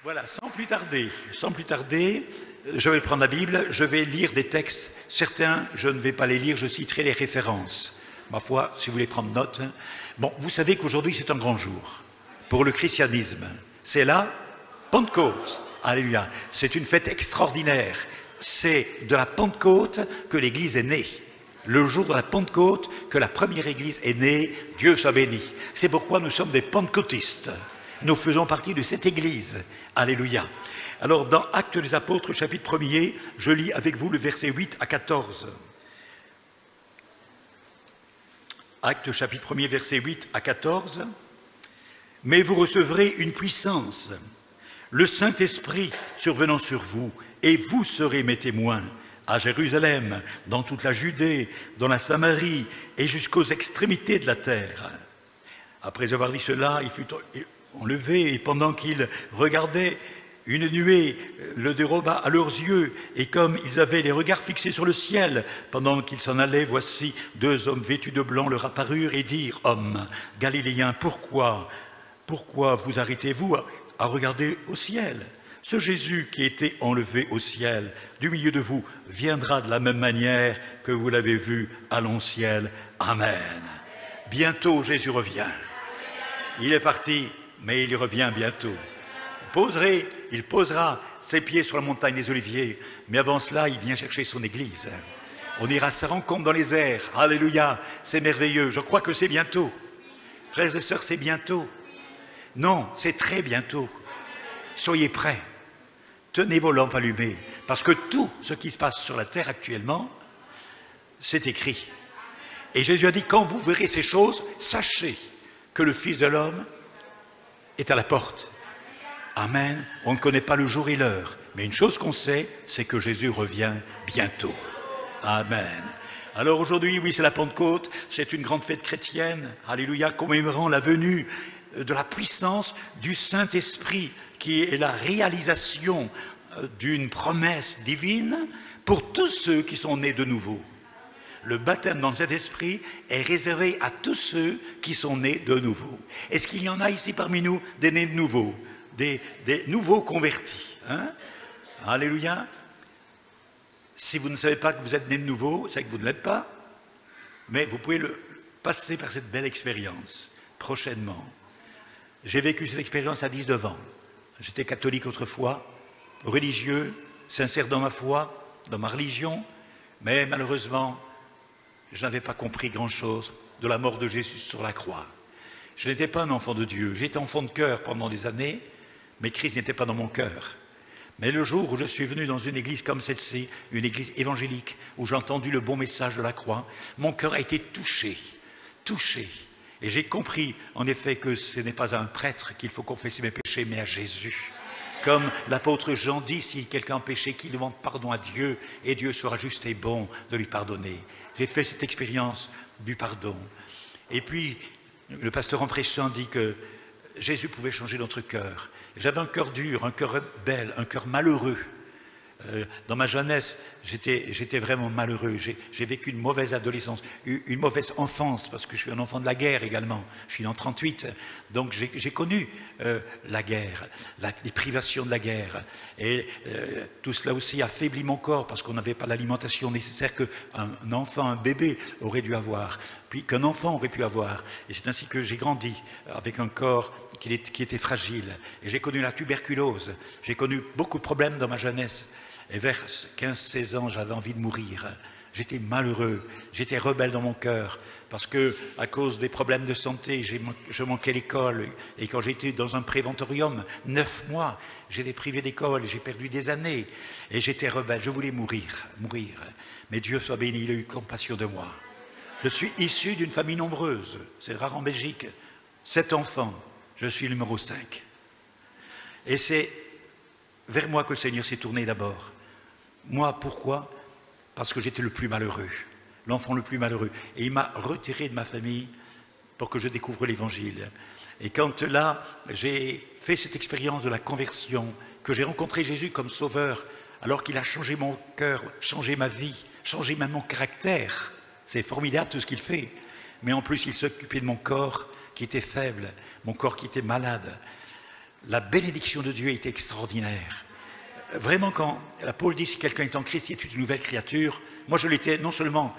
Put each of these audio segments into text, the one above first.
Voilà, sans plus tarder, je vais prendre la Bible, je vais lire des textes. Certains, je ne vais pas les lire, je citerai les références. Ma foi, si vous voulez prendre note. Bon, vous savez qu'aujourd'hui, c'est un grand jour pour le christianisme. C'est la Pentecôte. Alléluia. C'est une fête extraordinaire. C'est de la Pentecôte que l'Église est née. Le jour de la Pentecôte que la première Église est née, Dieu soit béni. C'est pourquoi nous sommes des pentecôtistes. Nous faisons partie de cette Église. Alléluia. Alors, dans Actes des Apôtres, chapitre 1er, je lis avec vous le verset 8 à 14. Actes, chapitre 1er, verset 8 à 14. « Mais vous recevrez une puissance, le Saint-Esprit survenant sur vous, et vous serez mes témoins à Jérusalem, dans toute la Judée, dans la Samarie, et jusqu'aux extrémités de la terre. » Après avoir dit cela, il fut enlevé, et pendant qu'ils regardaient, une nuée le déroba à leurs yeux, et comme ils avaient les regards fixés sur le ciel, pendant qu'ils s'en allaient, voici 2 hommes vêtus de blanc leur apparurent et dirent: « Hommes Galiléens, pourquoi vous arrêtez-vous à regarder au ciel? Ce Jésus qui a été enlevé au ciel du milieu de vous viendra de la même manière que vous l'avez vu allant au ciel. Amen. » Bientôt Jésus revient. Il est parti, mais il revient bientôt. Il posera ses pieds sur la montagne des Oliviers, mais avant cela, il vient chercher son Église. On ira à sa rencontre dans les airs. Alléluia, c'est merveilleux. Je crois que c'est bientôt. Frères et sœurs, c'est bientôt. Non, c'est très bientôt. Soyez prêts. Tenez vos lampes allumées, parce que tout ce qui se passe sur la terre actuellement, c'est écrit. Et Jésus a dit, quand vous verrez ces choses, sachez que le Fils de l'homme est à la porte. Amen. On ne connaît pas le jour et l'heure, mais une chose qu'on sait, c'est que Jésus revient bientôt. Amen. Alors aujourd'hui, oui, c'est la Pentecôte, c'est une grande fête chrétienne, alléluia, commémorant la venue de la puissance du Saint-Esprit, qui est la réalisation d'une promesse divine pour tous ceux qui sont nés de nouveau. Le baptême dans cet esprit est réservé à tous ceux qui sont nés de nouveau. Est-ce qu'il y en a ici parmi nous des nés de nouveau, des nouveaux convertis, hein? Alléluia. Si vous ne savez pas que vous êtes nés de nouveau, c'est que vous ne l'êtes pas, mais vous pouvez passer par cette belle expérience prochainement. J'ai vécu cette expérience à 19 ans. J'étais catholique autrefois, religieux, sincère dans ma foi, dans ma religion, mais malheureusement, je n'avais pas compris grand-chose de la mort de Jésus sur la croix. Je n'étais pas un enfant de Dieu, j'étais enfant de cœur pendant des années, mais Christ n'était pas dans mon cœur. Mais le jour où je suis venu dans une église comme celle-ci, une église évangélique, où j'ai entendu le bon message de la croix, mon cœur a été touché. Et j'ai compris, en effet, que ce n'est pas à un prêtre qu'il faut confesser mes péchés, mais à Jésus. Comme l'apôtre Jean dit, si quelqu'un a péché, qu'il demande pardon à Dieu, et Dieu sera juste et bon de lui pardonner. J'ai fait cette expérience du pardon. Et puis, le pasteur en prêchant dit que Jésus pouvait changer notre cœur. J'avais un cœur dur, un cœur rebelle, un cœur malheureux. Dans ma jeunesse, j'étais vraiment malheureux. J'ai vécu une mauvaise adolescence, une mauvaise enfance, parce que je suis un enfant de la guerre également. Je suis né en 1938, donc j'ai connu la guerre, les privations de la guerre. Et tout cela aussi affaiblit mon corps, parce qu'on n'avait pas l'alimentation nécessaire qu'un enfant, un bébé aurait dû avoir, puis qu'un enfant aurait pu avoir. Et c'est ainsi que j'ai grandi, avec un corps qui était fragile. Et j'ai connu la tuberculose, j'ai connu beaucoup de problèmes dans ma jeunesse. Et vers 15-16 ans, j'avais envie de mourir. J'étais malheureux, j'étais rebelle dans mon cœur, parce que à cause des problèmes de santé, je manquais l'école. Et quand j'étais dans un préventorium, 9 mois, j'étais privé d'école, j'ai perdu des années. Et j'étais rebelle, je voulais mourir. Mais Dieu soit béni, il a eu compassion de moi. Je suis issu d'une famille nombreuse, c'est rare en Belgique, 7 enfants, je suis le numéro 5. Et c'est vers moi que le Seigneur s'est tourné d'abord. Moi, pourquoi? Parce que j'étais le plus malheureux, l'enfant le plus malheureux. Et il m'a retiré de ma famille pour que je découvre l'Évangile. Et quand là, j'ai fait cette expérience de la conversion, que j'ai rencontré Jésus comme sauveur, alors qu'il a changé mon cœur, changé ma vie, changé même mon caractère. C'est formidable tout ce qu'il fait. Mais en plus, il s'occupait de mon corps qui était faible, mon corps qui était malade. la bénédiction de Dieu est extraordinaire. Vraiment, quand Paul dit si quelqu'un est en Christ, il est une nouvelle créature, moi je l'étais non seulement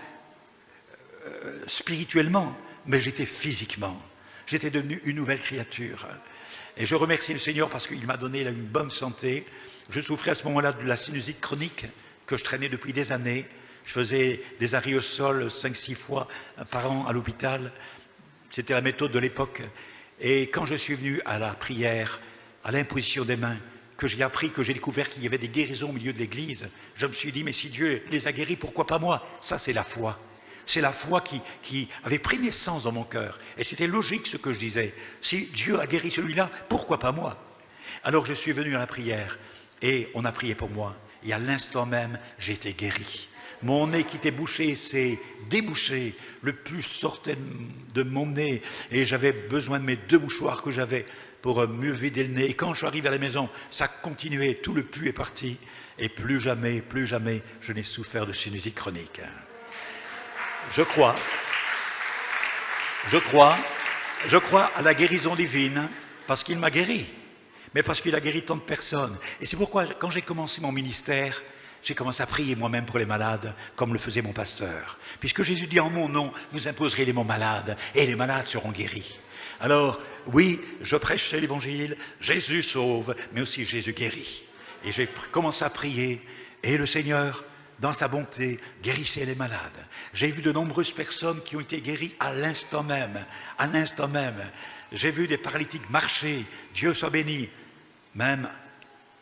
spirituellement, mais j'étais physiquement. J'étais devenu une nouvelle créature. Et je remercie le Seigneur parce qu'il m'a donné une bonne santé. Je souffrais à ce moment-là de la sinusite chronique que je traînais depuis des années. Je faisais des arrêts au sol 5-6 fois par an à l'hôpital. C'était la méthode de l'époque. Et quand je suis venu à la prière, à l'imposition des mains, que j'ai appris, que j'ai découvert qu'il y avait des guérisons au milieu de l'Église, je me suis dit, mais si Dieu les a guéris, pourquoi pas moi? Ça, c'est la foi. C'est la foi qui avait pris naissance dans mon cœur. Et c'était logique ce que je disais. Si Dieu a guéri celui-là, pourquoi pas moi? Alors je suis venu à la prière et on a prié pour moi. Et à l'instant même, j'ai été guéri. Mon nez qui était bouché s'est débouché. Le pus sortait de mon nez et j'avais besoin de mes 2 mouchoirs que j'avais pour mieux vider le nez. Et quand je suis arrivé à la maison, ça continuait, tout le pus est parti. Et plus jamais, je n'ai souffert de sinusite chronique. Je crois à la guérison divine parce qu'il m'a guéri, mais parce qu'il a guéri tant de personnes. Et c'est pourquoi, quand j'ai commencé mon ministère, j'ai commencé à prier moi-même pour les malades, comme le faisait mon pasteur. Puisque Jésus dit en mon nom, vous imposerez les mots malades, et les malades seront guéris. Alors, oui, je prêchais l'évangile, Jésus sauve, mais aussi Jésus guérit. Et j'ai commencé à prier, et le Seigneur, dans sa bonté, guérissait les malades. J'ai vu de nombreuses personnes qui ont été guéries à l'instant même. À l'instant même. J'ai vu des paralytiques marcher. Dieu soit béni. Même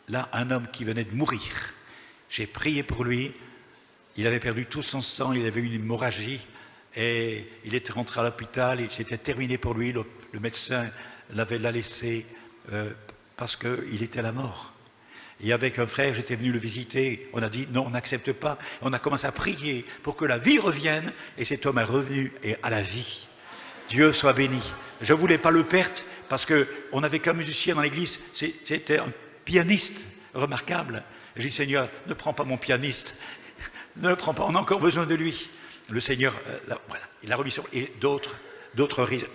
là, un homme qui venait de mourir. J'ai prié pour lui. Il avait perdu tout son sang. Il avait eu une hémorragie. Et il était rentré à l'hôpital. Et c'était terminé pour lui. Le médecin l'a laissé parce qu'il était à la mort. Et avec un frère, j'étais venu le visiter, on a dit non, on n'accepte pas. On a commencé à prier pour que la vie revienne, et cet homme est revenu à la vie. Dieu soit béni. Je ne voulais pas le perdre, parce qu'on n'avait qu'un musicien dans l'église, c'était un pianiste remarquable. J'ai dit, Seigneur, ne prends pas mon pianiste, ne le prends pas, on a encore besoin de lui. Le Seigneur, voilà, il a remis sur... Et d'autres,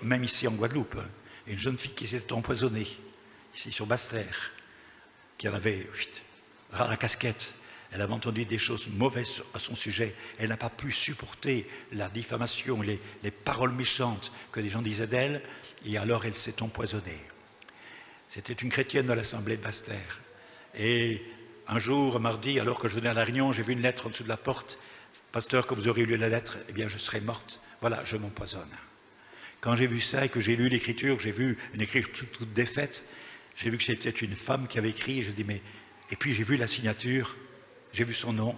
même ici en Guadeloupe, une jeune fille qui s'était empoisonnée, ici sur Basse-Terre, qui en avait ras la casquette. Elle avait entendu des choses mauvaises à son sujet. Elle n'a pas pu supporter la diffamation, les paroles méchantes que des gens disaient d'elle, et alors elle s'est empoisonnée. C'était une chrétienne de l'Assemblée de Basse-Terre. Et un jour, mardi, alors que je venais à la réunion, j'ai vu une lettre en dessous de la porte. Pasteur, quand vous aurez lu la lettre, eh bien je serai morte. Voilà, je m'empoisonne. Quand j'ai vu ça et que j'ai lu l'écriture, j'ai vu une écriture toute défaite, j'ai vu que c'était une femme qui avait écrit, et je dis, mais... Et puis j'ai vu la signature, j'ai vu son nom,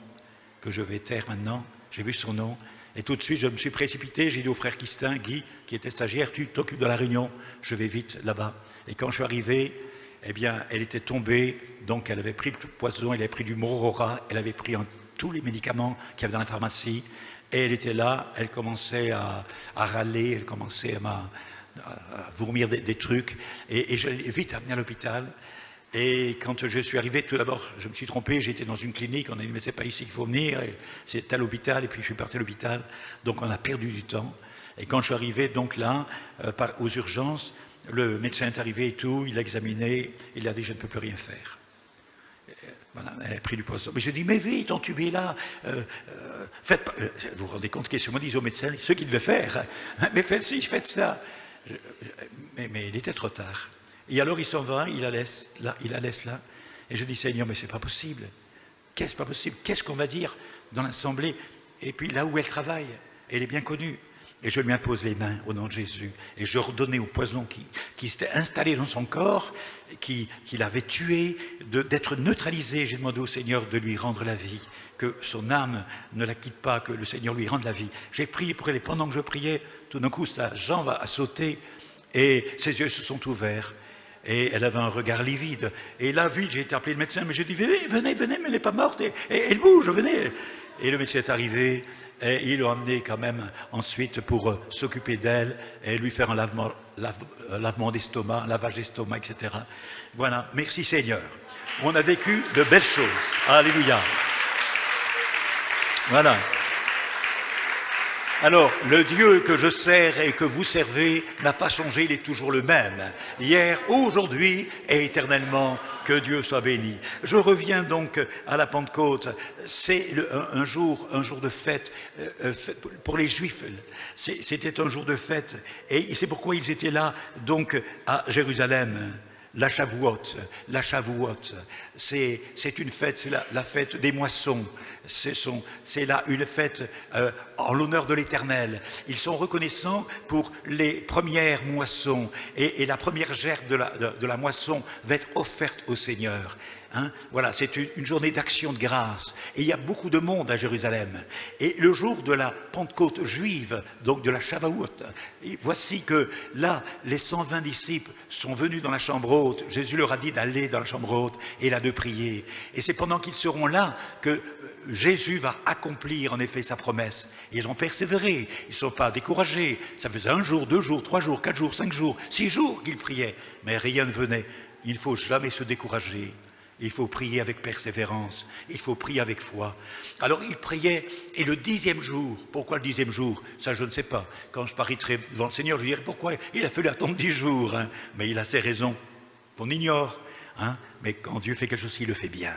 que je vais taire maintenant, j'ai vu son nom, et tout de suite je me suis précipité, j'ai dit au frère Kistin, Guy, qui était stagiaire, tu t'occupes de la réunion, je vais vite là-bas. Et quand je suis arrivé, eh bien, elle était tombée, donc elle avait pris le poison, elle avait pris du Morora, elle avait pris tous les médicaments qu'il y avait dans la pharmacie, et elle était là, elle commençait à râler, elle commençait à vomir des trucs, et je l'ai vite amené à l'hôpital. Et quand je suis arrivé, tout d'abord, je me suis trompé, j'étais dans une clinique, on a dit mais c'est pas ici qu'il faut venir, c'est à l'hôpital, et puis je suis parti à l'hôpital, donc on a perdu du temps. Et quand je suis arrivé donc là, aux urgences, le médecin est arrivé et tout, il a examiné, il a dit je ne peux plus rien faire. Voilà, elle a pris du poisson. Mais je dis, mais vite, entubez là. Faites pas. Vous vous rendez compte qu'est-ce qu'on dit aux médecins, ce qu'ils devaient faire. Mais faites ci, faites ça. Mais il était trop tard. Et alors il s'en va, il la laisse là. Et je dis, Seigneur, mais c'est pas possible. Qu'est-ce pas possible? Qu'est-ce qu'on va dire dans l'assemblée? Et puis là où elle travaille, elle est bien connue. Et je lui impose les mains au nom de Jésus. Et je redonnais au poison qui s'était installé dans son corps, qui l'avait tué, d'être neutralisé. J'ai demandé au Seigneur de lui rendre la vie, que son âme ne la quitte pas, que le Seigneur lui rende la vie. J'ai prié pour elle et pendant que je priais, tout d'un coup, sa jambe a sauté et ses yeux se sont ouverts. Et elle avait un regard livide. Et là, vite, j'ai été appelé le médecin, mais j'ai dit, venez, mais elle n'est pas morte, et elle bouge, venez. Et le médecin est arrivé, et ils l'ont amené quand même ensuite pour s'occuper d'elle, et lui faire un lavement d'estomac, un lavage d'estomac, etc. Voilà, merci Seigneur. On a vécu de belles choses. Alléluia. Voilà. Alors, le Dieu que je sers et que vous servez n'a pas changé, il est toujours le même. Hier, aujourd'hui et éternellement, que Dieu soit béni. Je reviens donc à la Pentecôte. C'est un jour de fête pour les Juifs. C'était un jour de fête. Et c'est pourquoi ils étaient là, donc, à Jérusalem. La Shavuot, c'est une fête, c'est la fête des moissons. C'est là une fête en l'honneur de l'Éternel. Ils sont reconnaissants pour les premières moissons et la première gerbe de la moisson va être offerte au Seigneur. Hein? Voilà, c'est une journée d'action de grâce. Et il y a beaucoup de monde à Jérusalem. Et le jour de la Pentecôte juive, donc de la Shavuot, voici que là, les 120 disciples sont venus dans la chambre haute. Jésus leur a dit d'aller dans la chambre haute et là de prier. Et c'est pendant qu'ils seront là que Jésus va accomplir en effet sa promesse. Ils ont persévéré, ils ne sont pas découragés. Ça faisait 1 jour, 2 jours, 3 jours, 4 jours, 5 jours, 6 jours qu'ils priaient. Mais rien ne venait. Il ne faut jamais se décourager. Il faut prier avec persévérance, il faut prier avec foi. Alors il priait, et le 10e jour, pourquoi le 10e jour? Ça je ne sais pas. Quand je parierai devant le Seigneur, je dirai pourquoi il a fallu attendre 10 jours. Hein? Mais il a ses raisons qu'on ignore. Hein? Mais quand Dieu fait quelque chose, il le fait bien.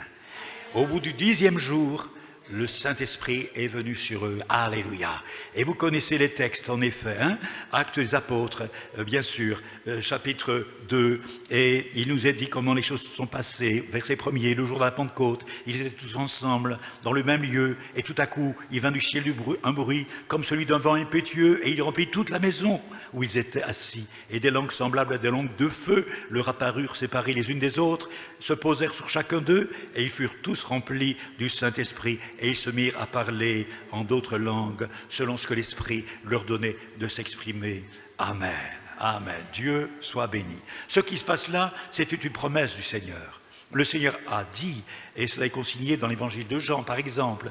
Au bout du 10e jour, le Saint-Esprit est venu sur eux. Alléluia. Et vous connaissez les textes, en effet. Hein? Actes des apôtres, bien sûr, chapitre 2. Et il nous est dit comment les choses se sont passées. Verset 1er, le jour de la Pentecôte, ils étaient tous ensemble, dans le même lieu. Et tout à coup, il vint du ciel un bruit, comme celui d'un vent impétueux, et il remplit toute la maison où ils étaient assis. Et des langues semblables à des langues de feu leur apparurent séparées les unes des autres, se posèrent sur chacun d'eux, et ils furent tous remplis du Saint-Esprit. Et ils se mirent à parler en d'autres langues, selon ce que l'Esprit leur donnait de s'exprimer. Amen. Amen. Dieu soit béni. Ce qui se passe là, c'était une promesse du Seigneur. Le Seigneur a dit, et cela est consigné dans l'évangile de Jean, par exemple,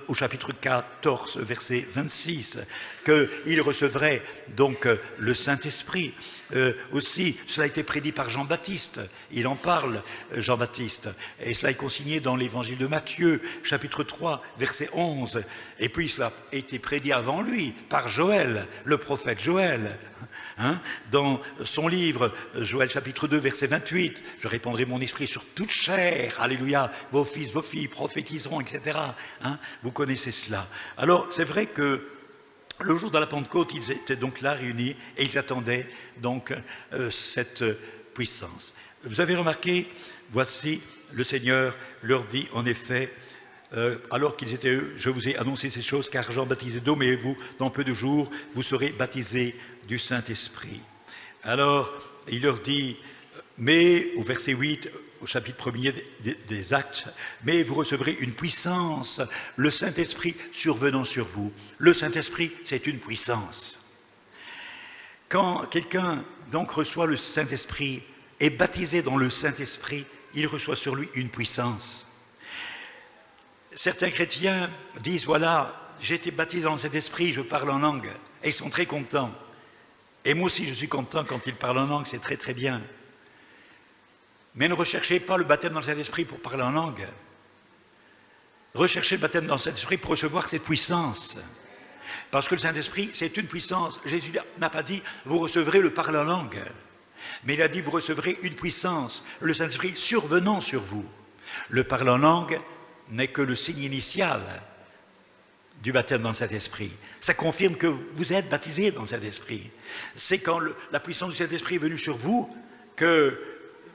au chapitre 14, verset 26, qu'il recevrait donc le Saint-Esprit. Aussi, cela a été prédit par Jean-Baptiste. Il en parle, Jean-Baptiste. Et cela est consigné dans l'évangile de Matthieu, chapitre 3, verset 11. Et puis cela a été prédit avant lui, par Joël, le prophète Joël. Hein? Dans son livre, Joël chapitre 2, verset 28, je répandrai mon esprit sur toute chair, alléluia, vos fils, vos filles prophétiseront, etc. Hein? Vous connaissez cela. Alors, c'est vrai que le jour de la Pentecôte, ils étaient donc là réunis et ils attendaient donc cette puissance. Vous avez remarqué, voici, le Seigneur leur dit en effet, alors qu'ils étaient eux, je vous ai annoncé ces choses car Jean baptisait d'eau, mais vous, dans peu de jours, vous serez baptisés du Saint-Esprit. Alors, il leur dit, mais au verset 8, au chapitre 1er des Actes, mais vous recevrez une puissance, le Saint-Esprit survenant sur vous. Le Saint-Esprit, c'est une puissance. Quand quelqu'un donc reçoit le Saint-Esprit, est baptisé dans le Saint-Esprit, il reçoit sur lui une puissance. Certains chrétiens disent, voilà, j'ai été baptisé dans le Saint-Esprit, je parle en langue, et ils sont très contents. Et moi aussi, je suis content quand ils parlent en langue, c'est très très bien. Mais ne recherchez pas le baptême dans le Saint-Esprit pour parler en langue. Recherchez le baptême dans le Saint-Esprit pour recevoir cette puissance. Parce que le Saint-Esprit, c'est une puissance. Jésus n'a pas dit, vous recevrez le parler en langue. Mais il a dit, vous recevrez une puissance, le Saint-Esprit survenant sur vous. Le parler en langue n'est que le signe initial du baptême dans le Saint-Esprit. Ça confirme que vous êtes baptisé dans le Saint-Esprit. C'est quand la puissance du Saint-Esprit est venue sur vous que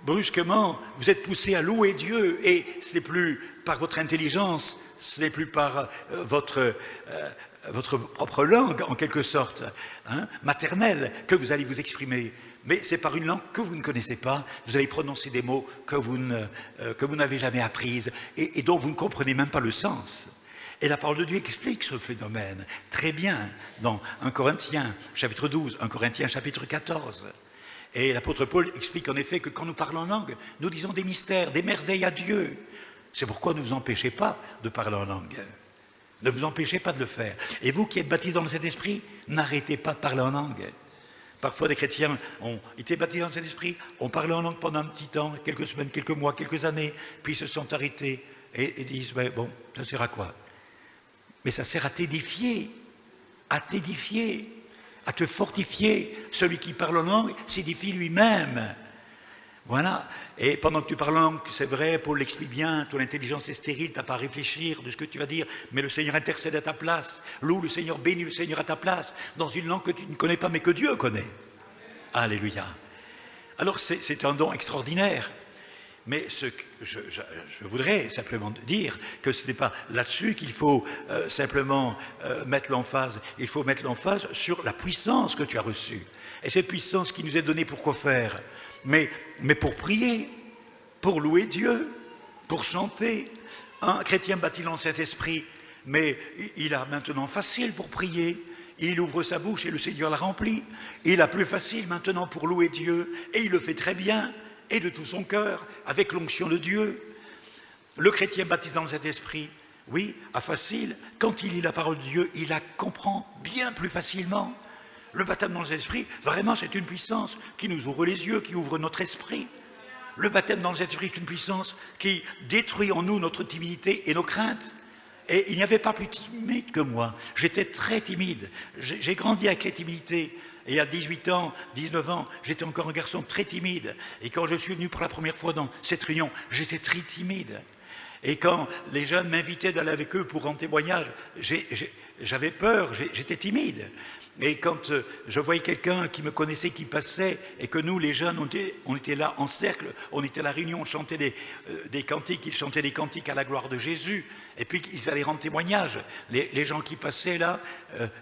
brusquement vous êtes poussé à louer Dieu et ce n'est plus par votre intelligence, ce n'est plus par votre propre langue en quelque sorte, hein, maternelle, que vous allez vous exprimer. Mais c'est par une langue que vous ne connaissez pas, vous allez prononcer des mots que vous n'avez jamais apprises et dont vous ne comprenez même pas le sens. Et la parole de Dieu explique ce phénomène très bien dans 1 Corinthiens chapitre 12, 1 Corinthiens chapitre 14. Et l'apôtre Paul explique en effet que quand nous parlons en langue, nous disons des mystères, des merveilles à Dieu. C'est pourquoi ne vous empêchez pas de parler en langue. Ne vous empêchez pas de le faire. Et vous qui êtes baptisés dans le Saint-Esprit, n'arrêtez pas de parler en langue. Parfois des chrétiens ont été baptisés dans le Saint-Esprit, ont parlé en langue pendant un petit temps, quelques semaines, quelques mois, quelques années, puis ils se sont arrêtés et disent, ouais, bon, ça sert à quoi? Mais ça sert à t'édifier, à t'édifier, à te fortifier. Celui qui parle en langue s'édifie lui-même. Voilà. Et pendant que tu parles en langue, c'est vrai, Paul l'explique bien, ton intelligence est stérile, tu n'as pas à réfléchir de ce que tu vas dire, mais le Seigneur intercède à ta place. Loue le Seigneur, bénis le Seigneur à ta place, dans une langue que tu ne connais pas, mais que Dieu connaît. Alléluia. Alors c'est un don extraordinaire. Mais ce que je voudrais simplement dire que ce n'est pas là-dessus qu'il faut simplement mettre l'emphase. Il faut mettre l'emphase sur la puissance que tu as reçue. Et cette puissance qui nous est donnée pour quoi faire? Mais pour prier, pour louer Dieu, pour chanter. Un chrétien bâti dans cet esprit, mais il a maintenant facile pour prier. Il ouvre sa bouche et le Seigneur la remplit. Il a plus facile maintenant pour louer Dieu. Et il le fait très bien. Et de tout son cœur, avec l'onction de Dieu. Le chrétien baptisé dans cet esprit, oui, a facile. Quand il lit la parole de Dieu, il la comprend bien plus facilement. Le baptême dans l'esprit, vraiment, c'est une puissance qui nous ouvre les yeux, qui ouvre notre esprit. Le baptême dans l'esprit est une puissance qui détruit en nous notre timidité et nos craintes. Et il n'y avait pas plus timide que moi. J'étais très timide. J'ai grandi avec les timidités. Et à 18 ans, 19 ans, j'étais encore un garçon très timide. Et quand je suis venu pour la première fois dans cette réunion, j'étais très timide. Et quand les jeunes m'invitaient d'aller avec eux pour un témoignage, j'avais peur, j'étais timide. Et quand je voyais quelqu'un qui me connaissait, qui passait, et que nous, les jeunes, on était là en cercle, on était à la réunion, on chantait des cantiques, ils chantaient des cantiques à la gloire de Jésus, et puis ils allaient rendre témoignage. Les gens qui passaient là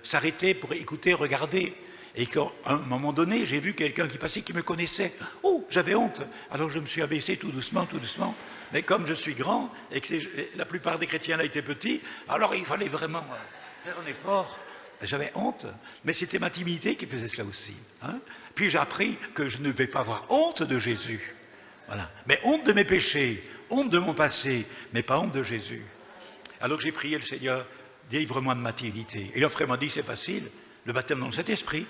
s'arrêtaient pour écouter, regarder. Et qu'à un moment donné, j'ai vu quelqu'un qui passait, qui me connaissait. Oh, j'avais honte. Alors je me suis abaissé tout doucement, tout doucement. Mais comme je suis grand, et que la plupart des chrétiens là étaient petits, alors il fallait vraiment faire un effort. J'avais honte, mais c'était ma timidité qui faisait cela aussi. Hein. Puis j'ai appris que je ne devais pas avoir honte de Jésus. Voilà. Mais honte de mes péchés, honte de mon passé, mais pas honte de Jésus. Alors j'ai prié le Seigneur, délivre-moi de ma timidité. Et il a vraiment dit, c'est facile, le baptême dans cet esprit.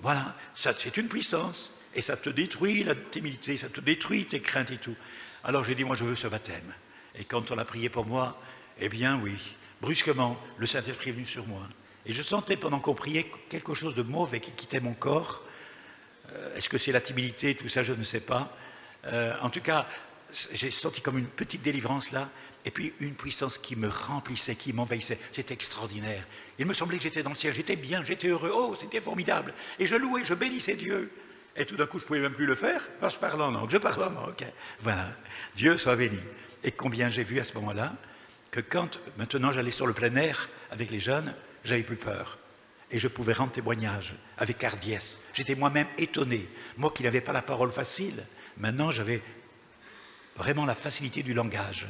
Voilà, c'est une puissance. Et ça te détruit la timidité, ça te détruit tes craintes et tout. Alors j'ai dit, moi je veux ce baptême. Et quand on a prié pour moi, eh bien oui, brusquement, le Saint-Esprit est venu sur moi. Et je sentais pendant qu'on priait quelque chose de mauvais qui quittait mon corps. Est-ce que c'est la timidité, tout ça, je ne sais pas. En tout cas, j'ai senti comme une petite délivrance là. Et puis une puissance qui me remplissait, qui m'envahissait. C'était extraordinaire. Il me semblait que j'étais dans le ciel, j'étais bien, j'étais heureux. Oh, c'était formidable. Et je louais, je bénissais Dieu. Et tout d'un coup, je ne pouvais même plus le faire. Je parle en langue, je parle en langue. Voilà. Dieu soit béni. Et combien j'ai vu à ce moment-là que quand, maintenant, j'allais sur le plein air avec les jeunes, j'avais plus peur. Et je pouvais rendre témoignage avec hardiesse. J'étais moi-même étonné. Moi qui n'avais pas la parole facile, maintenant j'avais vraiment la facilité du langage.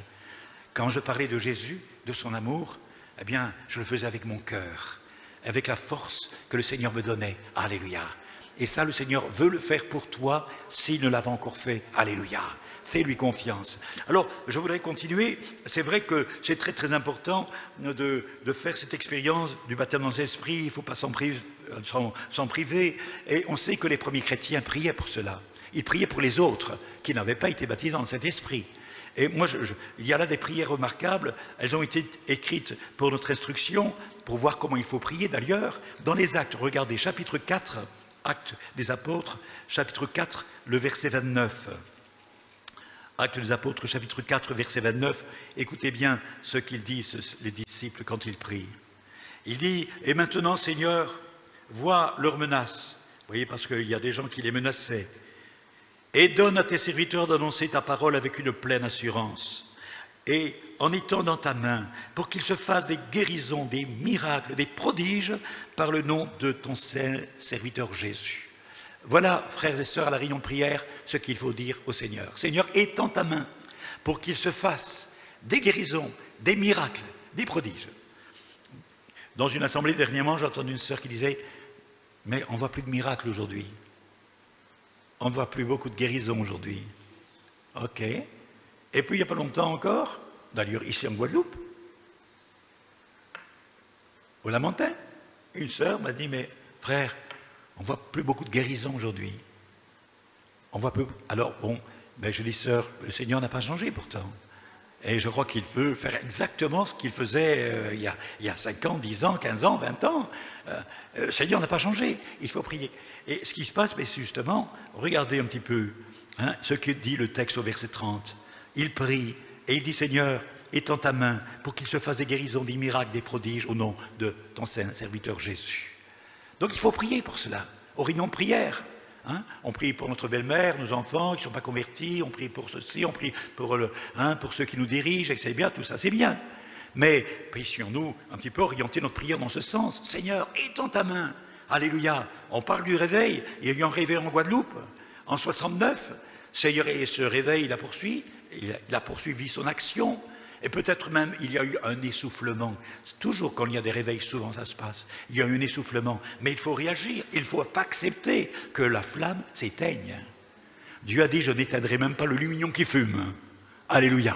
Quand je parlais de Jésus, de son amour, eh bien, je le faisais avec mon cœur, avec la force que le Seigneur me donnait. Alléluia. Et ça, le Seigneur veut le faire pour toi s'il ne l'a pas encore fait. Alléluia. Fais-lui confiance. Alors, je voudrais continuer. C'est vrai que c'est très, très important de faire cette expérience du baptême dans l'esprit. Il ne faut pas s'en priver. Et on sait que les premiers chrétiens priaient pour cela. Ils priaient pour les autres qui n'avaient pas été baptisés dans cet esprit. Et moi, il y a là des prières remarquables. Elles ont été écrites pour notre instruction, pour voir comment il faut prier. D'ailleurs, dans les Actes, regardez, chapitre 4, Actes des Apôtres, chapitre 4, le verset 29. Actes des Apôtres, chapitre 4, verset 29. Écoutez bien ce qu'ils disent, les disciples, quand ils prient. Il dit, « Et maintenant, Seigneur, vois leurs menaces. » Vous voyez, parce qu'il y a des gens qui les menaçaient. Et donne à tes serviteurs d'annoncer ta parole avec une pleine assurance. Et en étendant ta main, pour qu'il se fasse des guérisons, des miracles, des prodiges, par le nom de ton serviteur Jésus. Voilà, frères et sœurs, à la réunion de prière, ce qu'il faut dire au Seigneur. Seigneur, étends ta main, pour qu'il se fasse des guérisons, des miracles, des prodiges. Dans une assemblée dernièrement, j'ai entendu une sœur qui disait, mais on ne voit plus de miracles aujourd'hui. On ne voit plus beaucoup de guérisons aujourd'hui. Ok. Et puis, il n'y a pas longtemps encore, d'ailleurs, ici en Guadeloupe, au Lamentin, une sœur m'a dit, mais frère, on ne voit plus beaucoup de guérisons aujourd'hui. On voit peu. Alors, bon, ben je dis, sœur, le Seigneur n'a pas changé pourtant. Et je crois qu'il veut faire exactement ce qu'il faisait il y a 5 ans, 10 ans, 15 ans, 20 ans. Le Seigneur n'a pas changé, il faut prier. Et ce qui se passe, c'est justement, regardez un petit peu ce que dit le texte au verset 30. Il prie et il dit, Seigneur, étends ta main pour qu'il se fasse des guérisons, des miracles, des prodiges au nom de ton saint serviteur Jésus. Donc il faut prier pour cela, au réunion de prière. On prie pour notre belle-mère, nos enfants qui ne sont pas convertis, on prie pour ceci, on prie pour, pour ceux qui nous dirigent, et c'est bien, tout ça c'est bien. Mais puissions-nous un petit peu orienter notre prière dans ce sens. Seigneur, étends ta main. Alléluia. On parle du réveil. Il y a eu un réveil en Guadeloupe en 69. Seigneur, et ce réveil, il a poursuivi son action. Et peut-être même, il y a eu un essoufflement. Toujours quand il y a des réveils, souvent ça se passe. Il y a eu un essoufflement. Mais il faut réagir. Il ne faut pas accepter que la flamme s'éteigne. Dieu a dit, je n'éteindrai même pas le lumignon qui fume. Alléluia.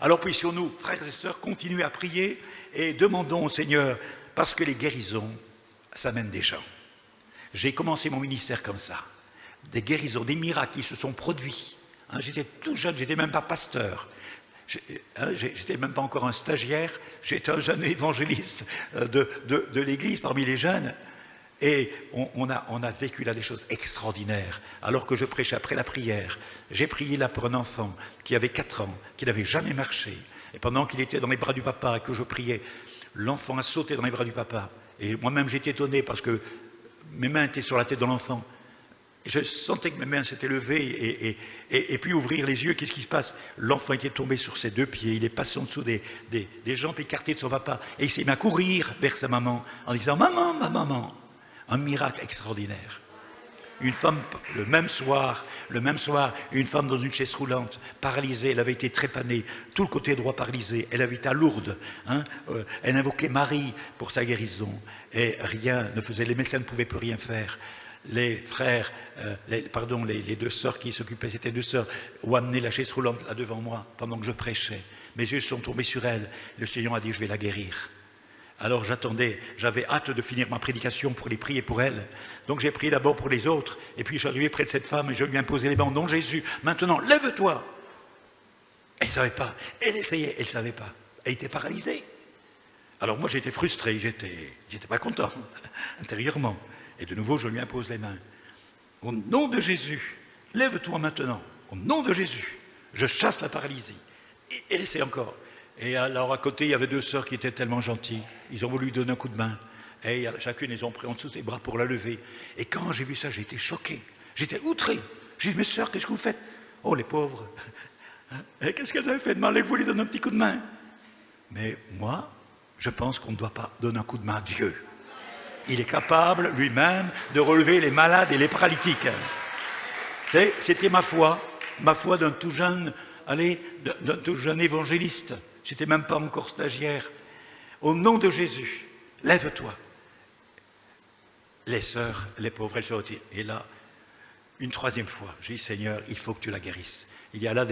Alors puissions-nous, frères et sœurs, continuer à prier et demandons au Seigneur, parce que les guérisons, ça mène des gens. J'ai commencé mon ministère comme ça. Des guérisons, des miracles qui se sont produits. J'étais tout jeune, j'étais même pas pasteur. J'étais même pas encore un stagiaire, j'étais un jeune évangéliste de l'église parmi les jeunes. Et on a vécu là des choses extraordinaires. Alors que je prêchais après la prière, j'ai prié là pour un enfant qui avait 4 ans, qui n'avait jamais marché. Et pendant qu'il était dans les bras du papa et que je priais, l'enfant a sauté dans les bras du papa. Et moi-même j'étais étonné parce que mes mains étaient sur la tête de l'enfant. Je sentais que mes mains s'étaient levées et puis ouvrir les yeux, qu'est-ce qui se passe? L'enfant était tombé sur ses 2 pieds, il est passé en dessous des jambes écartées de son papa et il s'est mis à courir vers sa maman en disant « Maman, ma maman !» Un miracle extraordinaire. Une femme, le même soir, une femme dans une chaise roulante, paralysée, elle avait été trépanée, tout le côté droit paralysé, elle avait été à Lourdes, elle invoquait Marie pour sa guérison, et rien ne faisait, les médecins ne pouvaient plus rien faire. Les frères, les 2 sœurs qui s'occupaient, c'était 2 sœurs, ont amené la chaise roulante là devant moi pendant que je prêchais. Mes yeux sont tombés sur elle, le Seigneur a dit, je vais la guérir. Alors j'attendais, j'avais hâte de finir ma prédication pour les prier pour elle. Donc j'ai prié d'abord pour les autres, et puis je suis arrivé près de cette femme et je lui ai imposé les mains au nom de Jésus. Maintenant, lève-toi. Elle ne savait pas, elle essayait, elle ne savait pas. Elle était paralysée. Alors moi j'étais frustré, j'étais pas content, intérieurement. Et de nouveau je lui impose les mains. Au nom de Jésus, lève-toi maintenant. Au nom de Jésus, je chasse la paralysie. Et elle essaie encore. Et alors à côté, il y avait 2 sœurs qui étaient tellement gentilles. Ils ont voulu lui donner un coup de main. Et chacune, ils ont pris en dessous des bras pour la lever. Et quand j'ai vu ça, j'ai été choqué. J'étais outré. J'ai dit, mes sœurs, qu'est-ce que vous faites? Oh, les pauvres. Qu'est-ce qu'elles avaient fait de mal? Et vous lui donnez un petit coup de main. Mais moi, je pense qu'on ne doit pas donner un coup de main à Dieu. Il est capable, lui-même, de relever les malades et les paralytiques. C'était ma foi d'un tout jeune, d'un tout jeune évangéliste. J'étais même pas encore stagiaire. Au nom de Jésus, lève-toi. Les sœurs, les pauvres, elles sont retirées. Et là, une 3e fois, j'ai dit, Seigneur, il faut que tu la guérisses. Il y a là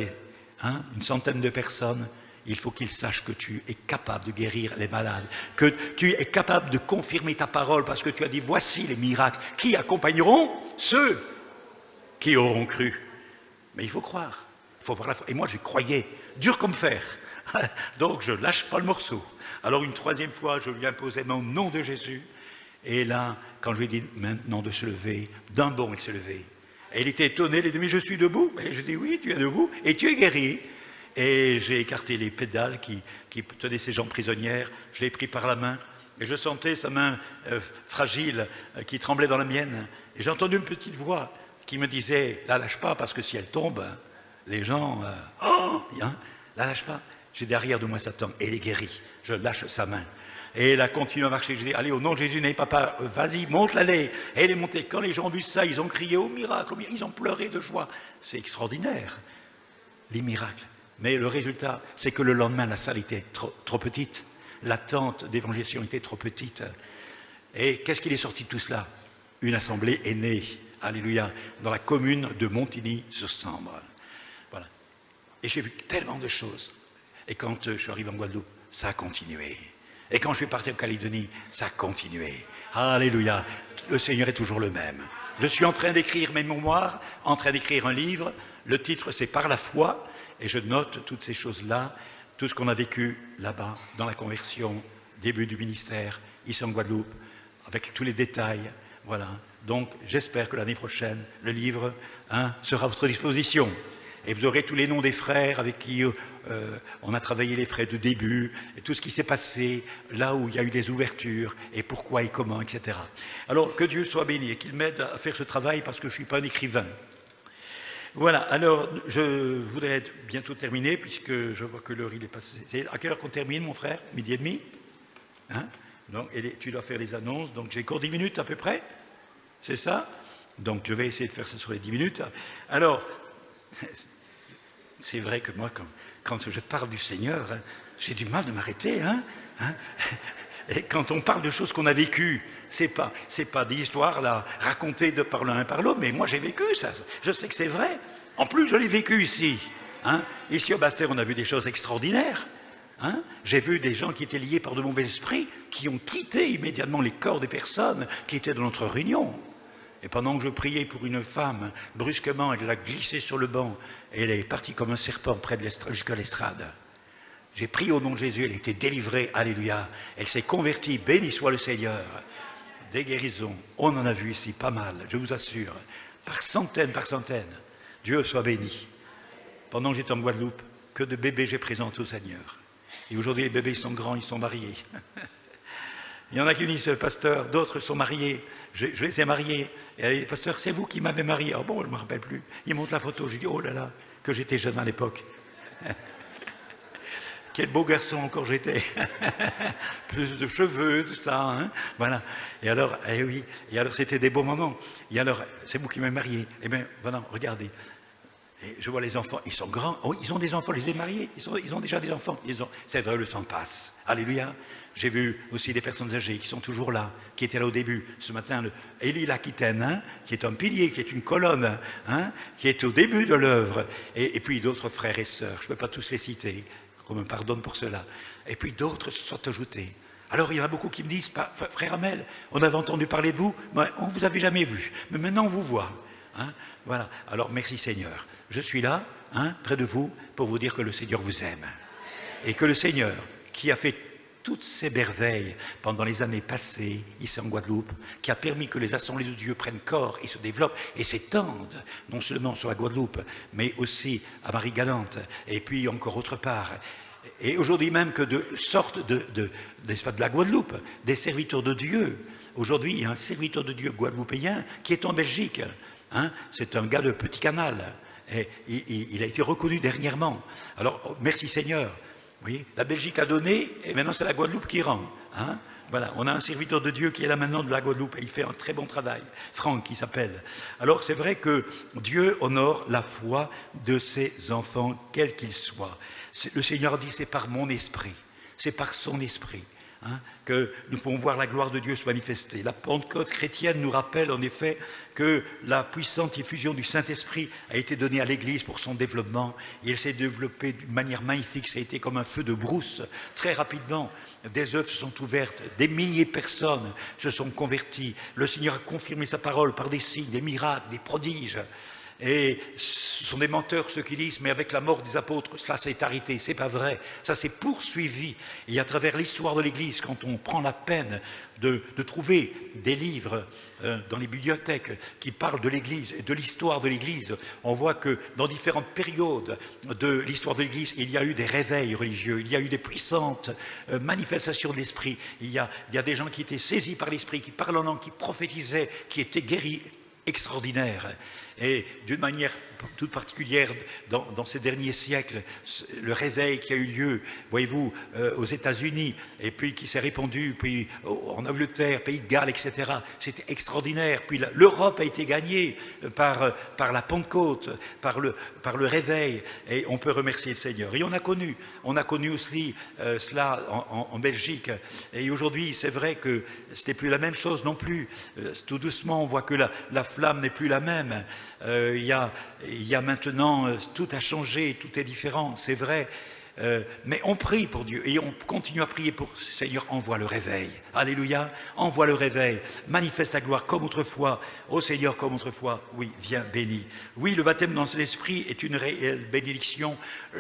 une centaine de personnes. Il faut qu'ils sachent que tu es capable de guérir les malades, que tu es capable de confirmer ta parole, parce que tu as dit, voici les miracles qui accompagneront ceux qui auront cru. Mais il faut croire, il faut voir la foi. Et moi, j'y croyais, dur comme fer. Donc, je ne lâche pas le morceau. Alors, une 3e fois, je lui imposais mon nom de Jésus. Et là, quand je lui ai dit maintenant de se lever, d'un bond, il s'est levé. Et il était étonné, il a dit, mais je suis debout. Et je dis, oui, tu es debout, et tu es guéri. Et j'ai écarté les pédales qui tenaient ces jambes prisonnières. Je l'ai pris par la main. Et je sentais sa main fragile qui tremblait dans la mienne. Et j'ai entendu une petite voix qui me disait, la lâche pas, parce que si elle tombe, les gens, la lâche pas. J'ai derrière de moi Satan, et elle est guérie. Je lâche sa main. Et elle a continué à marcher. Je dis, allez, au nom de Jésus, n'ayez pas peur, vas-y, monte-la-les. Et elle est montée. Quand les gens ont vu ça, ils ont crié au miracle, ils ont pleuré de joie. C'est extraordinaire, les miracles. Mais le résultat, c'est que le lendemain, la salle était trop petite. La tente d'évangélisation était trop petite. Et qu'est-ce qu'il est sorti de tout cela? Une assemblée est née, alléluia, dans la commune de Montigny-sur-Sambre. Voilà. Et j'ai vu tellement de choses. Et quand je suis arrivé en Guadeloupe, ça a continué. Et quand je suis parti en Calédonie, ça a continué. Alléluia. Le Seigneur est toujours le même. Je suis en train d'écrire mes mémoires, en train d'écrire un livre. Le titre, c'est « Par la foi ». Et je note toutes ces choses-là, tout ce qu'on a vécu là-bas, dans la conversion, début du ministère, ici en Guadeloupe, avec tous les détails. Voilà. Donc, j'espère que l'année prochaine, le livre sera à votre disposition. Et vous aurez tous les noms des frères avec qui on a travaillé les frères du début, et tout ce qui s'est passé, là où il y a eu des ouvertures, et pourquoi et comment, etc. Alors, que Dieu soit béni et qu'il m'aide à faire ce travail, parce que je ne suis pas un écrivain. Voilà, alors, je voudrais bientôt terminer, puisque je vois que l'heure, il est passé. C'est à quelle heure qu'on termine, mon frère? 12h30 hein? Donc, et tu dois faire les annonces, donc j'ai encore 10 minutes à peu près, c'est ça? Donc, je vais essayer de faire ça sur les 10 minutes. Alors, c'est vrai que moi, quand je parle du Seigneur, j'ai du mal de m'arrêter. Et quand on parle de choses qu'on a vécues, c'est pas des histoires là, racontées par l'un et par l'autre, mais moi j'ai vécu ça. Je sais que c'est vrai. En plus, je l'ai vécu ici. Ici au Bastère, on a vu des choses extraordinaires. J'ai vu des gens qui étaient liés par de mauvais esprits, qui ont quitté immédiatement les corps des personnes qui étaient dans notre réunion. Et pendant que je priais pour une femme, brusquement, elle l'a glissée sur le banc et elle est partie comme un serpent près de jusqu'à l'estrade. J'ai prié au nom de Jésus, elle était délivrée, alléluia. Elle s'est convertie, béni soit le Seigneur. Des guérisons, on en a vu ici pas mal, je vous assure, par centaines, par centaines. Dieu soit béni. Pendant que j'étais en Guadeloupe, que de bébés j'ai présentés au Seigneur. Et aujourd'hui, les bébés sont grands, ils sont mariés. Il y en a qui disent, pasteur, d'autres sont mariés. Je les ai mariés. Et elle dit, pasteur, c'est vous qui m'avez marié. Ah bon, je ne me rappelle plus. Il montre la photo. J'ai dit, oh là là, que j'étais jeune à l'époque. Quel beau garçon encore j'étais. Plus de cheveux, tout ça. Voilà. Et alors, oui. Et alors, c'était des beaux moments. Et alors, c'est vous qui m'avez marié. Eh bien, voilà, regardez. Et je vois les enfants, ils sont grands. Oh, ils ont des enfants, je les ai mariés. Ils ont déjà des enfants. C'est vrai, le temps passe. Alléluia. J'ai vu aussi des personnes âgées qui sont toujours là, qui étaient là au début. Ce matin, Élie l'Aquitaine, qui est un pilier, qui est une colonne, qui est au début de l'œuvre. Et puis d'autres frères et sœurs, je ne peux pas tous les citer, qu'on me pardonne pour cela. Et puis d'autres se sont ajoutés. Alors il y en a beaucoup qui me disent, frère Amel, on avait entendu parler de vous, mais on ne vous avait jamais vu. Mais maintenant on vous voit. Voilà. Alors merci Seigneur. Je suis là, près de vous, pour vous dire que le Seigneur vous aime. Et que le Seigneur, qui a fait toutes ces merveilles pendant les années passées, ici en Guadeloupe, qui a permis que les assemblées de Dieu prennent corps et se développent et s'étendent, non seulement sur la Guadeloupe, mais aussi à Marie-Galante, et puis encore autre part. Et aujourd'hui même que de sortes n'est-ce pas, de la Guadeloupe, des serviteurs de Dieu. Aujourd'hui, il y a un serviteur de Dieu guadeloupéen qui est en Belgique. C'est un gars de Petit Canal. Et il a été reconnu dernièrement. Alors, merci Seigneur. Vous voyez, la Belgique a donné, et maintenant c'est la Guadeloupe qui rend. Voilà, on a un serviteur de Dieu qui est là maintenant de la Guadeloupe, et il fait un très bon travail. Franck, il s'appelle. Alors, c'est vrai que Dieu honore la foi de ses enfants, quels qu'ils soient. Le Seigneur dit, c'est par mon esprit, c'est par son esprit. Que nous pouvons voir la gloire de Dieu se manifester. La Pentecôte chrétienne nous rappelle en effet que la puissante effusion du Saint-Esprit a été donnée à l'Église pour son développement. Et elle s'est développée d'une manière magnifique, ça a été comme un feu de brousse. Très rapidement, des œuvres se sont ouvertes, des milliers de personnes se sont converties. Le Seigneur a confirmé sa parole par des signes, des miracles, des prodiges. Et ce sont des menteurs ceux qui disent, mais avec la mort des apôtres, cela s'est arrêté. C'est pas vrai. Ça s'est poursuivi. Et à travers l'histoire de l'Église, quand on prend la peine de trouver des livres dans les bibliothèques qui parlent de l'Église et de l'histoire de l'Église, on voit que dans différentes périodes de l'histoire de l'Église, il y a eu des réveils religieux, il y a eu des puissantes manifestations de l'Esprit. Il y a des gens qui étaient saisis par l'Esprit, qui parlaient en langue, qui prophétisaient, qui étaient guéris, extraordinaires. Et d'une manière toute particulière, dans ces derniers siècles, le réveil qui a eu lieu, voyez-vous, aux États-Unis, et puis qui s'est répandu, puis en Angleterre, Pays de Galles, etc., c'était extraordinaire. Puis l'Europe a été gagnée par la Pentecôte, par le réveil, et on peut remercier le Seigneur. Et on a connu aussi cela en Belgique. Et aujourd'hui, c'est vrai que ce n'est plus la même chose non plus. Tout doucement, on voit que la flamme n'est plus la même. Il y a maintenant, tout a changé, tout est différent, c'est vrai. Mais on prie pour Dieu et on continue à prier pour Seigneur, envoie le réveil. Alléluia, envoie le réveil, manifeste ta gloire comme autrefois. Ô Seigneur, comme autrefois, oui, viens béni. Oui, le baptême dans l'Esprit est une réelle bénédiction.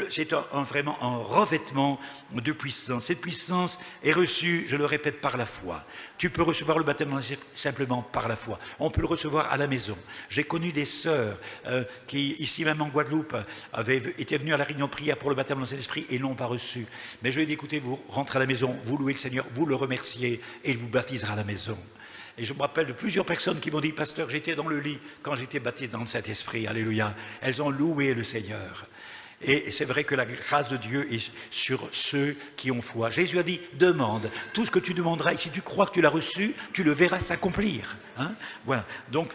C'est vraiment un revêtement de puissance. Cette puissance est reçue, je le répète, par la foi. Tu peux recevoir le baptême dans l'Esprit simplement par la foi. On peut le recevoir à la maison. J'ai connu des sœurs qui, ici même en Guadeloupe, étaient venues à la réunion de prière pour le baptême dans l'Esprit et ne l'ont pas reçu. Mais je lui ai dit, écoutez, vous rentrez à la maison, vous louez le Seigneur, vous le remerciez et il vous baptisera à la maison. Et je me rappelle de plusieurs personnes qui m'ont dit, pasteur, j'étais dans le lit quand j'étais baptisé dans le Saint-Esprit. Alléluia. Elles ont loué le Seigneur. Et c'est vrai que la grâce de Dieu est sur ceux qui ont foi. Jésus a dit, demande. Tout ce que tu demanderas, et si tu crois que tu l'as reçu, tu le verras s'accomplir. Hein? Voilà. Donc,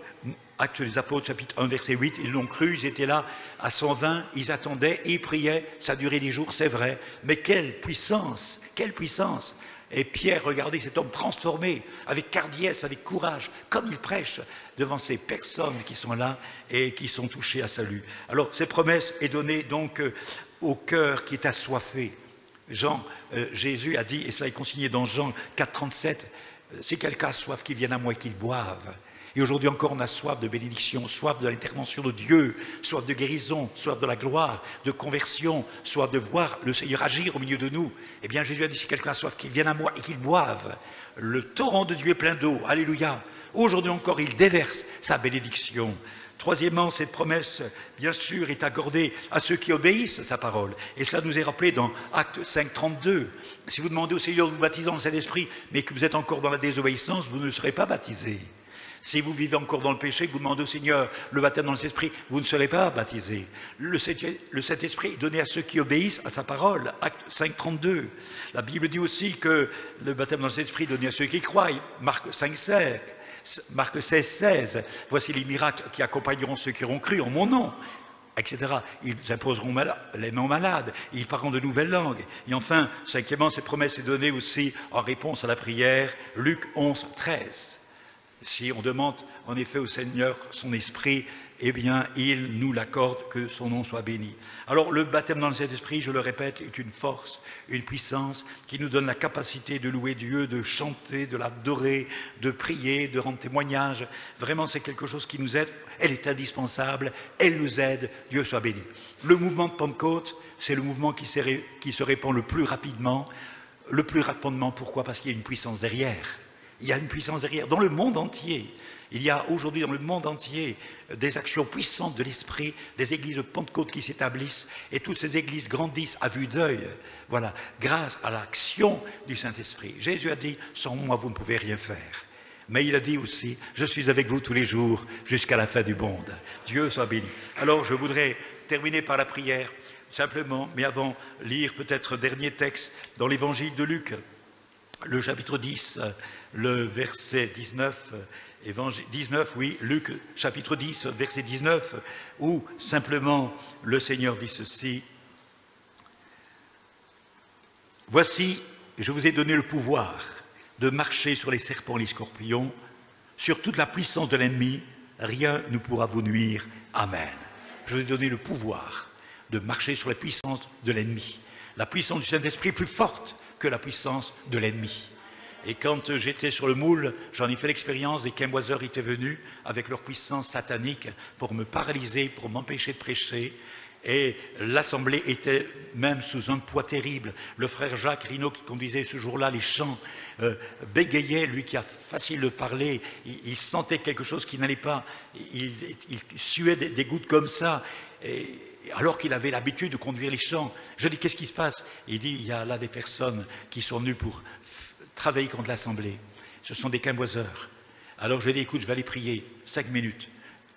Actes des Apôtres, chapitre 1, verset 8, ils l'ont cru, ils étaient là à 120, ils attendaient, ils priaient, ça a duré des jours, c'est vrai. Mais quelle puissance, quelle puissance! Et Pierre, regardez cet homme transformé, avec hardiesse, avec courage, comme il prêche devant ces personnes qui sont là et qui sont touchées à salut. Alors, cette promesse est donnée donc au cœur qui est assoiffé. Jésus a dit, et cela est consigné dans Jean 4, 37, si quelqu'un a soif, qu'il vienne à moi et qu'il boive. Et aujourd'hui encore, on a soif de bénédiction, soif de l'intervention de Dieu, soif de guérison, soif de la gloire, de conversion, soif de voir le Seigneur agir au milieu de nous. Eh bien, Jésus a dit, si quelqu'un a soif, qu'il vienne à moi et qu'il boive. Le torrent de Dieu est plein d'eau. Alléluia. Aujourd'hui encore, il déverse sa bénédiction. Troisièmement, cette promesse, bien sûr, est accordée à ceux qui obéissent à sa parole. Et cela nous est rappelé dans Actes 5, 32. Si vous demandez au Seigneur de vous baptiser dans le Saint-Esprit, mais que vous êtes encore dans la désobéissance, vous ne serez pas baptisés. Si vous vivez encore dans le péché, que vous demandez au Seigneur le baptême dans le Saint-Esprit, vous ne serez pas baptisés. Le Saint-Esprit est donné à ceux qui obéissent à sa parole. Acte 5, 32. La Bible dit aussi que le baptême dans le Saint-Esprit est donné à ceux qui croient. Marc 5, 16. Marc 16, 16. Voici les miracles qui accompagneront ceux qui auront cru en mon nom, etc. Ils imposeront les mains aux malades, ils parleront de nouvelles langues. Et enfin, cinquièmement, cette promesse est donnée aussi en réponse à la prière. Luc 11, 13. Si on demande en effet au Seigneur son esprit, eh bien, il nous l'accorde, que son nom soit béni. Alors, le baptême dans le Saint-Esprit, je le répète, est une force, une puissance qui nous donne la capacité de louer Dieu, de chanter, de l'adorer, de prier, de rendre témoignage. Vraiment, c'est quelque chose qui nous aide. Elle est indispensable, elle nous aide, Dieu soit béni. Le mouvement de Pentecôte, c'est le mouvement qui se répand le plus rapidement. Le plus rapidement, pourquoi? Parce qu'il y a une puissance derrière. Il y a une puissance derrière. Dans le monde entier, il y a aujourd'hui dans le monde entier des actions puissantes de l'Esprit, des églises de Pentecôte qui s'établissent, et toutes ces églises grandissent à vue d'œil, voilà, grâce à l'action du Saint-Esprit. Jésus a dit, sans moi vous ne pouvez rien faire. Mais il a dit aussi, je suis avec vous tous les jours jusqu'à la fin du monde. Dieu soit béni. Alors je voudrais terminer par la prière, simplement, mais avant, lire peut-être un dernier texte dans l'évangile de Luc, le chapitre 10, le verset 19, Luc chapitre 10, verset 19, où simplement le Seigneur dit ceci. Voici, je vous ai donné le pouvoir de marcher sur les serpents et les scorpions, sur toute la puissance de l'ennemi, rien ne pourra vous nuire. Amen. Je vous ai donné le pouvoir de marcher sur la puissance de l'ennemi. La puissance du Saint-Esprit est plus forte que la puissance de l'ennemi. Et quand j'étais sur le moule, j'en ai fait l'expérience, des quimboiseurs étaient venus avec leur puissance satanique pour me paralyser, pour m'empêcher de prêcher. Et l'assemblée était même sous un poids terrible. Le frère Jacques Rinaud, qui conduisait ce jour-là les chants, bégayait, lui qui a facile de parler, il sentait quelque chose qui n'allait pas, il suait des gouttes comme ça, et alors qu'il avait l'habitude de conduire les chants. Je dis, qu'est-ce qui se passe? Il dit, il y a là des personnes qui sont venues pour travailler contre l'assemblée. Ce sont des quimboiseurs. Alors je dis, écoute, je vais aller prier 5 minutes.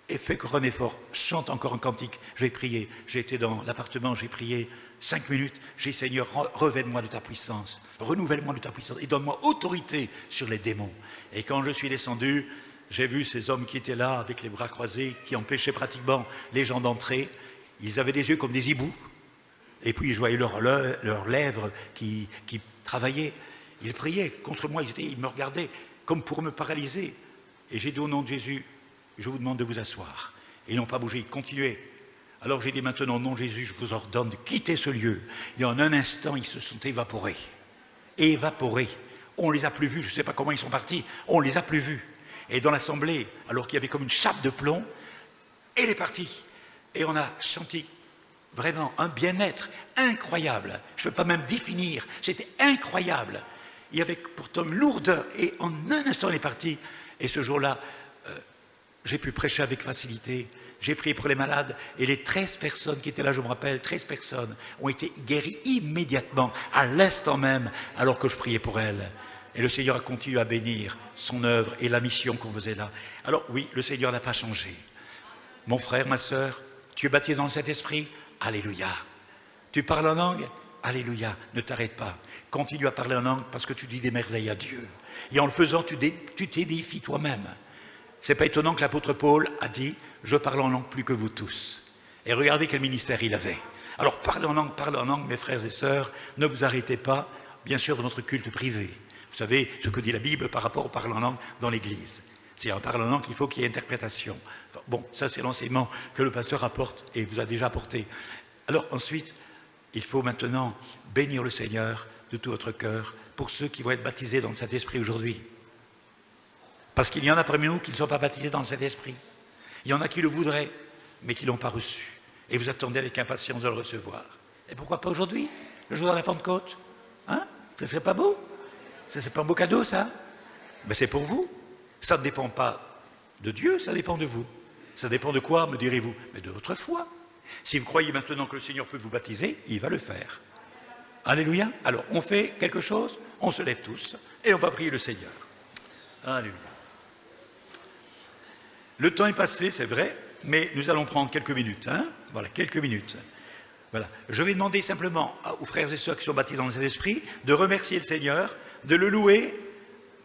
Et fais encore un effort, chante encore un cantique. Je vais prier. J'ai été dans l'appartement, j'ai prié 5 minutes. J'ai dit, Seigneur, revêt-moi de ta puissance, renouvelle-moi de ta puissance et donne-moi autorité sur les démons. Et quand je suis descendu, j'ai vu ces hommes qui étaient là avec les bras croisés, qui empêchaient pratiquement les gens d'entrer. Ils avaient des yeux comme des hiboux. Et puis je voyais leurs lèvres qui travaillaient. Ils priaient contre moi, ils me regardaient comme pour me paralyser. Et j'ai dit au nom de Jésus, je vous demande de vous asseoir. Et ils n'ont pas bougé, ils continuaient Alors j'ai dit maintenant, au nom de Jésus, je vous ordonne de quitter ce lieu. Et en un instant, ils se sont évaporés. Évaporés. On ne les a plus vus, je ne sais pas comment ils sont partis, on ne les a plus vus. Et dans l'assemblée, alors qu'il y avait comme une chape de plomb, elle est partie. Et on a senti vraiment un bien-être incroyable. Je ne peux pas même définir, c'était incroyable. Il y avait pourtant une lourdeur, et en un instant, elle est partie. Et ce jour-là, j'ai pu prêcher avec facilité. J'ai prié pour les malades et les 13 personnes qui étaient là, je me rappelle, 13 personnes ont été guéries immédiatement, à l'instant même, alors que je priais pour elles. Et le Seigneur a continué à bénir son œuvre et la mission qu'on faisait là. Alors oui, le Seigneur n'a pas changé. Mon frère, ma sœur, tu es baptisé dans le Saint-Esprit? Alléluia. Tu parles en langue? Alléluia. Ne t'arrête pas. Continue à parler en langue parce que tu dis des merveilles à Dieu. Et en le faisant, tu t'édifies toi-même. Ce n'est pas étonnant que l'apôtre Paul a dit « Je parle en langue plus que vous tous ». Et regardez quel ministère il avait. Alors parlez en langue, mes frères et sœurs, ne vous arrêtez pas, bien sûr, de notre culte privé. Vous savez ce que dit la Bible par rapport au parler en langue dans l'Église. C'est en parlant en langue qu'il faut qu'il y ait interprétation. Enfin, bon, ça c'est l'enseignement que le pasteur apporte et vous a déjà apporté. Alors ensuite, il faut maintenant bénir le Seigneur de tout votre cœur pour ceux qui vont être baptisés dans le Saint-Esprit aujourd'hui. Parce qu'il y en a parmi nous qui ne sont pas baptisés dans le Saint-Esprit. Il y en a qui le voudraient, mais qui ne l'ont pas reçu. Et vous attendez avec impatience de le recevoir. Et pourquoi pas aujourd'hui, le jour de la Pentecôte? Hein? Ce ne serait pas beau? Ce ne serait pas un beau cadeau, ça? Ben, c'est pour vous. Ça ne dépend pas de Dieu, ça dépend de vous. Ça dépend de quoi, me direz-vous? Mais de votre foi. Si vous croyez maintenant que le Seigneur peut vous baptiser, il va le faire. Alléluia. Alors, on fait quelque chose, on se lève tous, et on va prier le Seigneur. Alléluia. Le temps est passé, c'est vrai, mais nous allons prendre quelques minutes. Hein? Voilà, quelques minutes. Voilà. Je vais demander simplement aux frères et sœurs qui sont baptisés dans le Saint-Esprit de remercier le Seigneur, de le louer,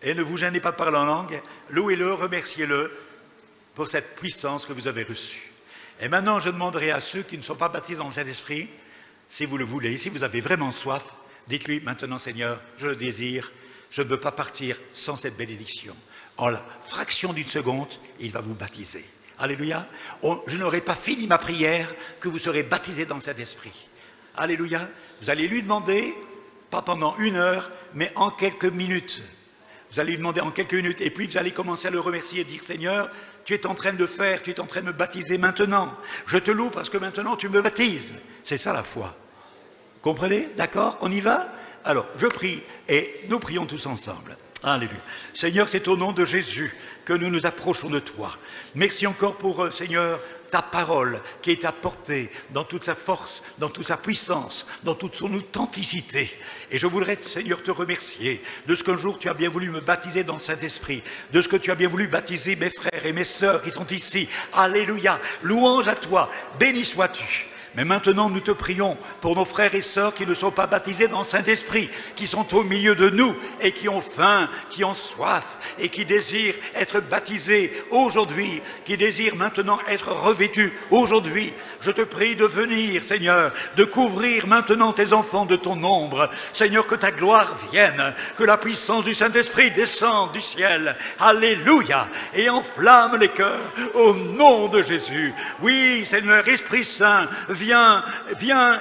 et ne vous gênez pas de parler en langue, louez-le, remerciez-le pour cette puissance que vous avez reçue. Et maintenant, je demanderai à ceux qui ne sont pas baptisés dans le Saint-Esprit, si vous le voulez, si vous avez vraiment soif, dites-lui maintenant, Seigneur, je le désire, je ne veux pas partir sans cette bénédiction. En la fraction d'une seconde, il va vous baptiser. Alléluia. Je n'aurai pas fini ma prière que vous serez baptisés dans le Saint-Esprit. Alléluia. Vous allez lui demander, pas pendant 1 heure, mais en quelques minutes. Vous allez lui demander en quelques minutes, et puis vous allez commencer à le remercier et dire, Seigneur, tu es en train de le faire, tu es en train de me baptiser maintenant. Je te loue parce que maintenant tu me baptises. C'est ça la foi. Comprenez? D'accord? On y va? Alors, je prie, et nous prions tous ensemble. Alléluia. Seigneur, c'est au nom de Jésus que nous nous approchons de toi. Merci encore pour, Seigneur, ta parole qui est apportée dans toute sa force, dans toute sa puissance, dans toute son authenticité. Et je voudrais, Seigneur, te remercier de ce qu'un jour tu as bien voulu me baptiser dans le Saint-Esprit, de ce que tu as bien voulu baptiser mes frères et mes sœurs qui sont ici. Alléluia. Louange à toi. Béni sois-tu. Mais maintenant, nous te prions pour nos frères et sœurs qui ne sont pas baptisés dans le Saint-Esprit, qui sont au milieu de nous et qui ont faim, qui ont soif et qui désirent être baptisés aujourd'hui, qui désirent maintenant être revêtus aujourd'hui. Je te prie de venir, Seigneur, de couvrir maintenant tes enfants de ton ombre. Seigneur, que ta gloire vienne, que la puissance du Saint-Esprit descende du ciel. Alléluia. Et enflamme les cœurs au nom de Jésus. Oui, Seigneur, Esprit Saint, viens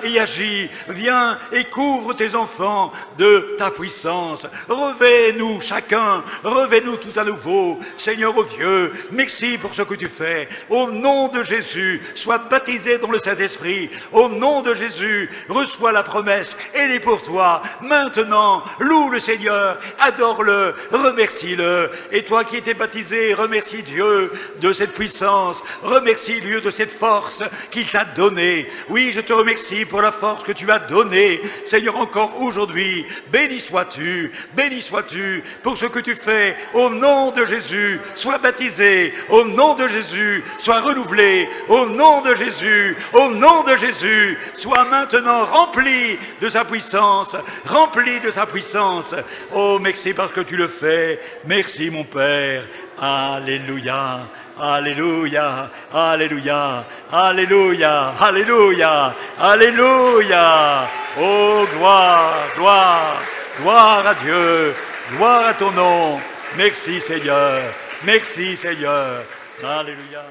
et agis, viens et couvre tes enfants de ta puissance. Revêt-nous chacun, revêt-nous tout à nouveau. Seigneur, ô Dieu, merci pour ce que tu fais. Au nom de Jésus, sois baptisé dans le Saint-Esprit. Au nom de Jésus, reçois la promesse. Elle est pour toi. Maintenant, loue le Seigneur, adore-le, remercie-le. Et toi qui étais baptisé, remercie Dieu de cette puissance, remercie Dieu de cette force qu'il t'a donnée. Oui, je te remercie pour la force que tu as donnée, Seigneur, encore aujourd'hui. Béni sois-tu pour ce que tu fais. Au nom de Jésus, sois baptisé. Au nom de Jésus, sois renouvelé. Au nom de Jésus, sois maintenant rempli de sa puissance, rempli de sa puissance. Oh, merci parce que tu le fais. Merci, mon Père. Alléluia. Alléluia, alléluia, alléluia, alléluia, alléluia. Oh, gloire, gloire, gloire à Dieu, gloire à ton nom. Merci Seigneur, alléluia.